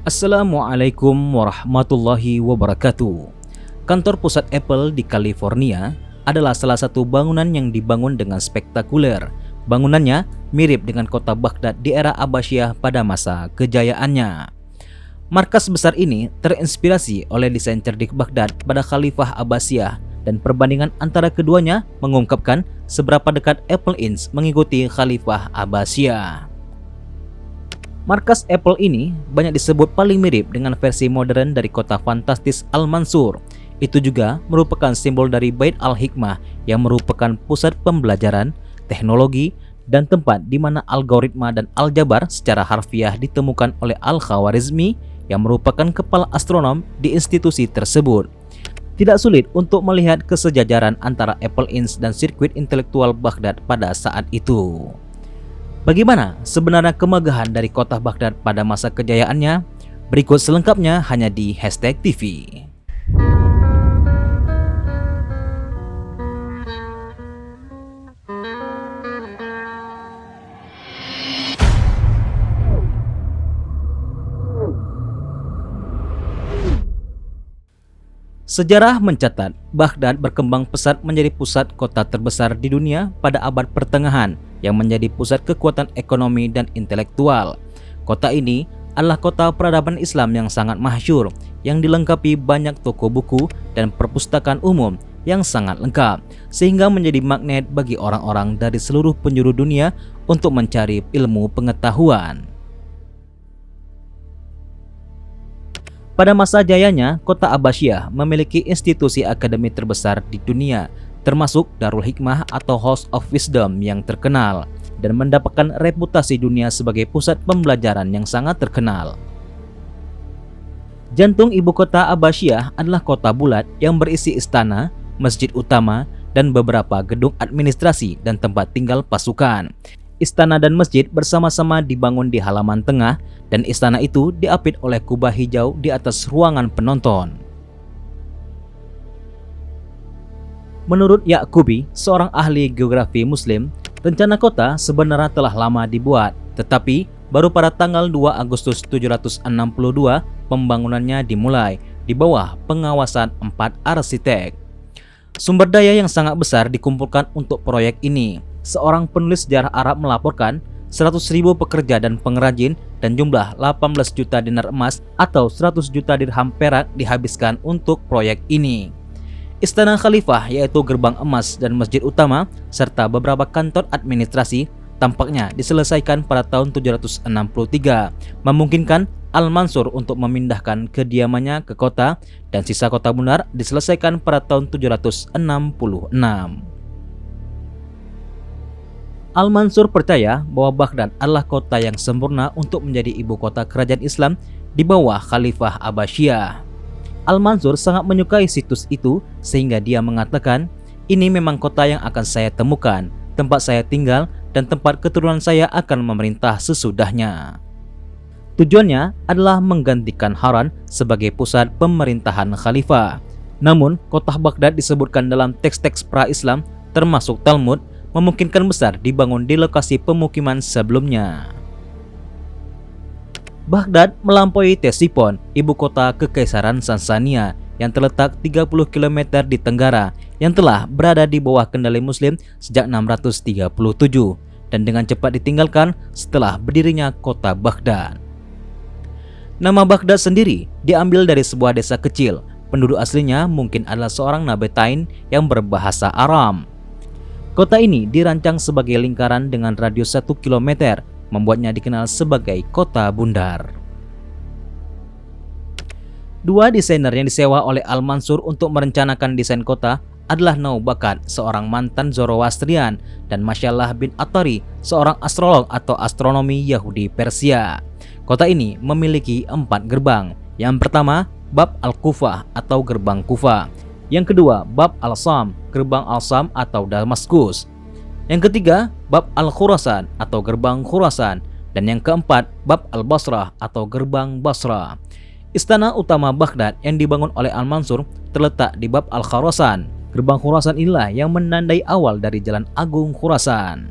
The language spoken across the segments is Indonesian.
Assalamualaikum warahmatullahi wabarakatuh. Kantor pusat Apple di California adalah salah satu bangunan yang dibangun dengan spektakuler. Bangunannya mirip dengan kota Baghdad di era Abbasiyah pada masa kejayaannya. Markas besar ini terinspirasi oleh desain cerdik Baghdad pada Khalifah Abbasiyah, dan perbandingan antara keduanya mengungkapkan seberapa dekat Apple Inc. mengikuti Khalifah Abbasiyah. Markas Apple ini banyak disebut paling mirip dengan versi modern dari kota fantastis Al-Mansur. Itu juga merupakan simbol dari Bait Al-Hikmah yang merupakan pusat pembelajaran, teknologi, dan tempat di mana algoritma dan aljabar secara harfiah ditemukan oleh Al-Khawarizmi yang merupakan kepala astronom di institusi tersebut. Tidak sulit untuk melihat kesejajaran antara Apple Inc. dan sirkuit intelektual Baghdad pada saat itu. Bagaimana sebenarnya kemegahan dari kota Baghdad pada masa kejayaannya? Berikut selengkapnya hanya di #TV. Sejarah mencatat Baghdad berkembang pesat menjadi pusat kota terbesar di dunia pada abad pertengahan yang menjadi pusat kekuatan ekonomi dan intelektual. Kota ini adalah kota peradaban Islam yang sangat masyhur, yang dilengkapi banyak toko buku dan perpustakaan umum yang sangat lengkap, sehingga menjadi magnet bagi orang-orang dari seluruh penjuru dunia untuk mencari ilmu pengetahuan. Pada masa jayanya, kota Abbasiyah memiliki institusi akademi terbesar di dunia, termasuk Darul Hikmah atau House of Wisdom yang terkenal, dan mendapatkan reputasi dunia sebagai pusat pembelajaran yang sangat terkenal. Jantung ibu kota Abbasiyah adalah kota bulat yang berisi istana, masjid utama, dan beberapa gedung administrasi dan tempat tinggal pasukan. Istana dan masjid bersama-sama dibangun di halaman tengah, dan istana itu diapit oleh kubah hijau di atas ruangan penonton. Menurut Ya'qubi, seorang ahli geografi Muslim, rencana kota sebenarnya telah lama dibuat, tetapi baru pada tanggal 2 Agustus 762 pembangunannya dimulai di bawah pengawasan 4 arsitek. Sumber daya yang sangat besar dikumpulkan untuk proyek ini. Seorang penulis sejarah Arab melaporkan 100.000 pekerja dan pengrajin dan jumlah 18 juta dinar emas atau 100 juta dirham perak dihabiskan untuk proyek ini. Istana Khalifah, yaitu gerbang emas dan masjid utama serta beberapa kantor administrasi, tampaknya diselesaikan pada tahun 763, memungkinkan Al-Mansur untuk memindahkan kediamannya ke kota, dan sisa kota benar diselesaikan pada tahun 766. Al-Mansur percaya bahwa Baghdad adalah kota yang sempurna untuk menjadi ibu kota kerajaan Islam di bawah Khalifah Abbasiyah. Al-Mansur sangat menyukai situs itu sehingga dia mengatakan, "Ini memang kota yang akan saya temukan, tempat saya tinggal, dan tempat keturunan saya akan memerintah sesudahnya." Tujuannya adalah menggantikan Haran sebagai pusat pemerintahan Khalifah. Namun, kota Baghdad disebutkan dalam teks-teks pra-Islam termasuk Talmud memungkinkan besar dibangun di lokasi pemukiman sebelumnya. Baghdad melampaui Ctesiphon, ibu kota Kekaisaran Sasania yang terletak 30 km di tenggara, yang telah berada di bawah kendali Muslim sejak 637 dan dengan cepat ditinggalkan setelah berdirinya kota Baghdad. Nama Baghdad sendiri diambil dari sebuah desa kecil. Penduduk aslinya mungkin adalah seorang Nabatein yang berbahasa Aram. Kota ini dirancang sebagai lingkaran dengan radius 1 km, membuatnya dikenal sebagai kota bundar. Dua desainer yang disewa oleh Al-Mansur untuk merencanakan desain kota adalah Naubakat, seorang mantan Zoroastrian, dan Mashallah bin Atari, seorang astrolog atau astronomi Yahudi Persia. Kota ini memiliki 4 gerbang. Yang pertama, Bab Al-Kufah atau gerbang Kufa. Yang kedua, Bab Al-Sam, gerbang Al-Sam atau Damaskus. Yang ketiga, Bab Al-Khurasan atau gerbang Khurasan. Dan yang keempat, Bab Al-Basrah atau gerbang Basra. Istana utama Baghdad yang dibangun oleh Al-Mansur terletak di Bab Al-Khurasan. Gerbang Khurasan inilah yang menandai awal dari Jalan Agung Khurasan.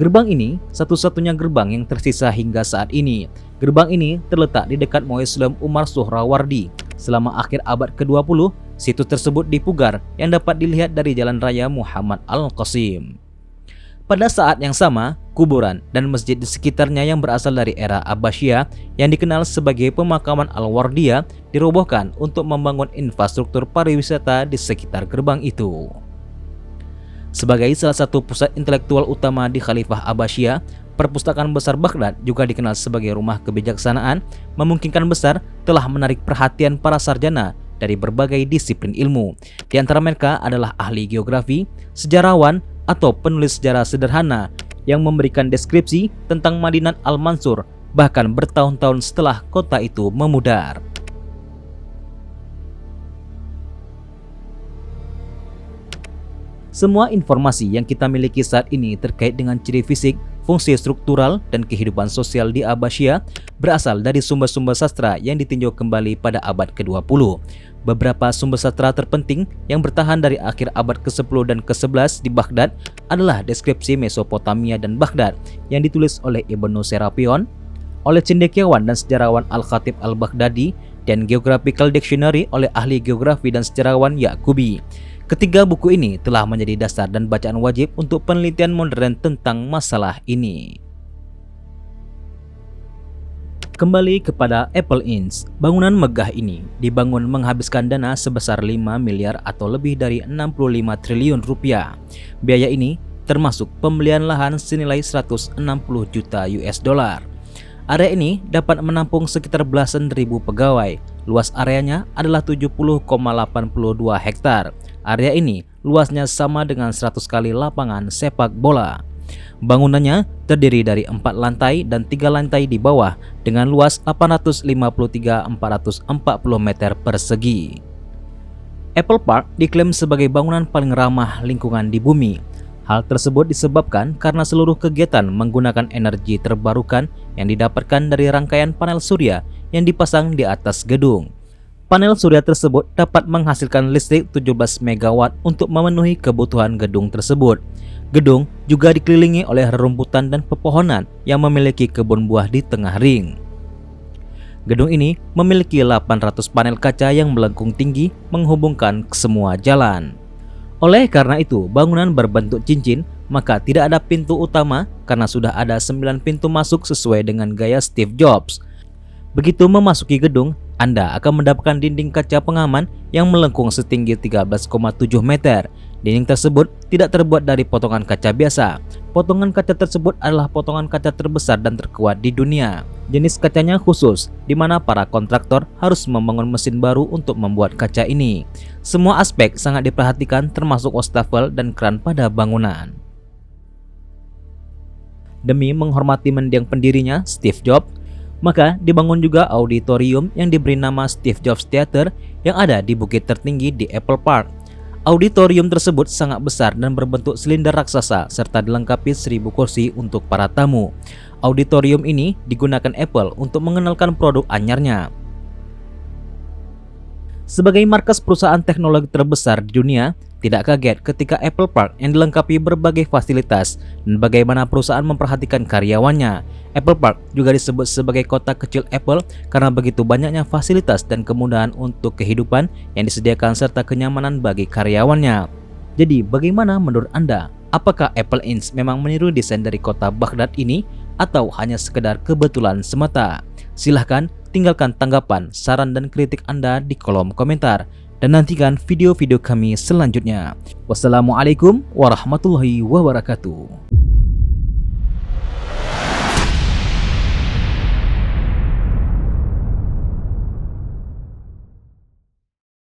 Gerbang ini satu-satunya gerbang yang tersisa hingga saat ini. Gerbang ini terletak di dekat Mausoleum Umar Suhrawardi. Selama akhir abad ke-20, situs tersebut dipugar yang dapat dilihat dari Jalan Raya Muhammad Al-Qasim. Pada saat yang sama, kuburan dan masjid di sekitarnya yang berasal dari era Abbasiyah yang dikenal sebagai pemakaman Al-Wardiyah dirobohkan untuk membangun infrastruktur pariwisata di sekitar gerbang itu. Sebagai salah satu pusat intelektual utama di Khalifah Abbasiyah, Perpustakaan Besar Baghdad juga dikenal sebagai rumah kebijaksanaan, memungkinkan besar telah menarik perhatian para sarjana dari berbagai disiplin ilmu. Di antara mereka adalah ahli geografi, sejarawan, atau penulis sejarah sederhana yang memberikan deskripsi tentang Madinat Al-Mansur bahkan bertahun-tahun setelah kota itu memudar. Semua informasi yang kita miliki saat ini terkait dengan ciri fisik, fungsi struktural, dan kehidupan sosial di Abbasiyah berasal dari sumber-sumber sastra yang ditinjau kembali pada abad ke-20. Beberapa sumber sastra terpenting yang bertahan dari akhir abad ke-10 dan ke-11 di Baghdad adalah deskripsi Mesopotamia dan Baghdad yang ditulis oleh Ibnu Serapion, oleh cendekiawan dan sejarawan Al-Khatib Al-Baghdadi, dan Geographical Dictionary oleh ahli geografi dan sejarawan Yaqubi. Ketiga buku ini telah menjadi dasar dan bacaan wajib untuk penelitian modern tentang masalah ini. Kembali kepada Apple Inns, bangunan megah ini dibangun menghabiskan dana sebesar 5 miliar atau lebih dari 65 triliun rupiah. Biaya ini termasuk pembelian lahan senilai 160 juta US dollar. Area ini dapat menampung sekitar belasan ribu pegawai. Luas areanya adalah 70,82 hektar. Area ini luasnya sama dengan 100 kali lapangan sepak bola. Bangunannya terdiri dari 4 lantai dan 3 lantai di bawah dengan luas 853.440 meter persegi. Apple Park diklaim sebagai bangunan paling ramah lingkungan di bumi. Hal tersebut disebabkan karena seluruh kegiatan menggunakan energi terbarukan yang didapatkan dari rangkaian panel surya yang dipasang di atas gedung. Panel surya tersebut dapat menghasilkan listrik 17 MW untuk memenuhi kebutuhan gedung tersebut. Gedung juga dikelilingi oleh rerumputan dan pepohonan yang memiliki kebun buah di tengah ring. Gedung ini memiliki 800 panel kaca yang melengkung tinggi menghubungkan ke semua jalan. Oleh karena itu, bangunan berbentuk cincin, maka tidak ada pintu utama karena sudah ada 9 pintu masuk sesuai dengan gaya Steve Jobs. Begitu memasuki gedung, Anda akan mendapatkan dinding kaca pengaman yang melengkung setinggi 13,7 meter. Dinding tersebut tidak terbuat dari potongan kaca biasa. Potongan kaca tersebut adalah potongan kaca terbesar dan terkuat di dunia. Jenis kacanya khusus, di mana para kontraktor harus membangun mesin baru untuk membuat kaca ini. Semua aspek sangat diperhatikan termasuk wastafel dan kran pada bangunan. Demi menghormati mendiang pendirinya, Steve Jobs, maka dibangun juga auditorium yang diberi nama Steve Jobs Theater yang ada di bukit tertinggi di Apple Park. Auditorium tersebut sangat besar dan berbentuk silinder raksasa serta dilengkapi 1000 kursi untuk para tamu. Auditorium ini digunakan Apple untuk mengenalkan produk anyarnya. Sebagai markas perusahaan teknologi terbesar di dunia, tidak kaget ketika Apple Park yang dilengkapi berbagai fasilitas dan bagaimana perusahaan memperhatikan karyawannya. Apple Park juga disebut sebagai kota kecil Apple karena begitu banyaknya fasilitas dan kemudahan untuk kehidupan yang disediakan serta kenyamanan bagi karyawannya. Jadi bagaimana menurut Anda? Apakah Apple Inns memang meniru desain dari kota Baghdad ini atau hanya sekedar kebetulan semata? Silahkan tinggalkan tanggapan, saran dan kritik Anda di kolom komentar. Dan nantikan video-video kami selanjutnya. Wassalamualaikum warahmatullahi wabarakatuh.